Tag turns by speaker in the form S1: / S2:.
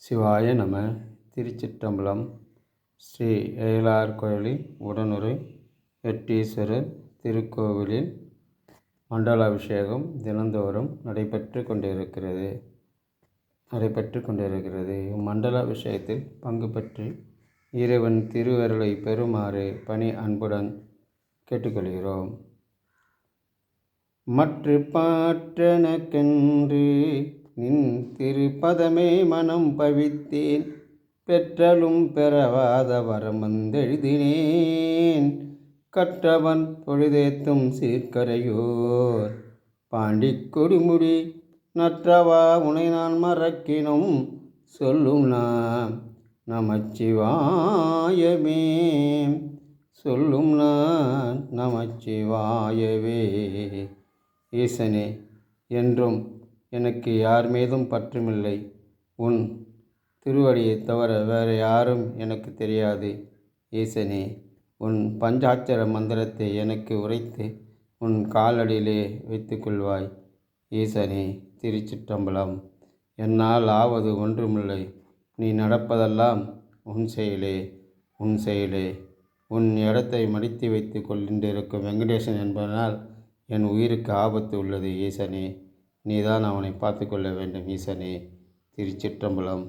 S1: சிவாய நம. திருச்சிற்றம்பலம். ஸ்ரீ ஏலார் கோயிலில் உடனுறை எட்டீஸ்வரர் திருக்கோவிலில் மண்டலாபிஷேகம் தினந்தோறும் நடைபெற்று கொண்டிருக்கிறது. இம்மண்டலாபிஷேகத்தில் பங்கு பெற்று இறைவன் திருவருளை பெறுமாறு பணி அன்புடன் கேட்டுக்கொள்கிறோம். மற்ற பாற்றனக்கென்று நின் திருப்பதமே மனம் பவித்தேன், பெற்றலும் பெறவாத வரமந்தெழுதினேன். கற்றவன் பொழுதேத்தும் சீர்கரையோர் பாண்டிக் கொடுமுடி நற்றவா உனை நான் மறக்கினும் சொல்லும் நாம் நமச்சிவாயவே. ஈசனே, என்றும் எனக்கு யார் மீதும் பற்றுமில்லை. உன் திருவடியை தவிர வேறு யாரும் எனக்கு தெரியாது. ஈசனே, உன் பஞ்சாட்சர மந்திரத்தை எனக்கு உரைத்து உன் காலடியிலே வைத்து கொள்வாய். ஈசனே, திருச்சிற்றம்பலம். என்னால் ஆவது ஒன்றுமில்லை. நீ நடப்பதெல்லாம் உன் செயலே. உன் இடத்தை மடித்து வைத்து கொண்டிருக்கும் வெங்கடேசன் என்பதனால் என் உயிருக்கு ஆபத்து உள்ளது. ஈசனே, நீதான் அவனை பார்த்து கொள்ள வேண்டும். ஈசனே, திருச்சிற்றம்பலம்.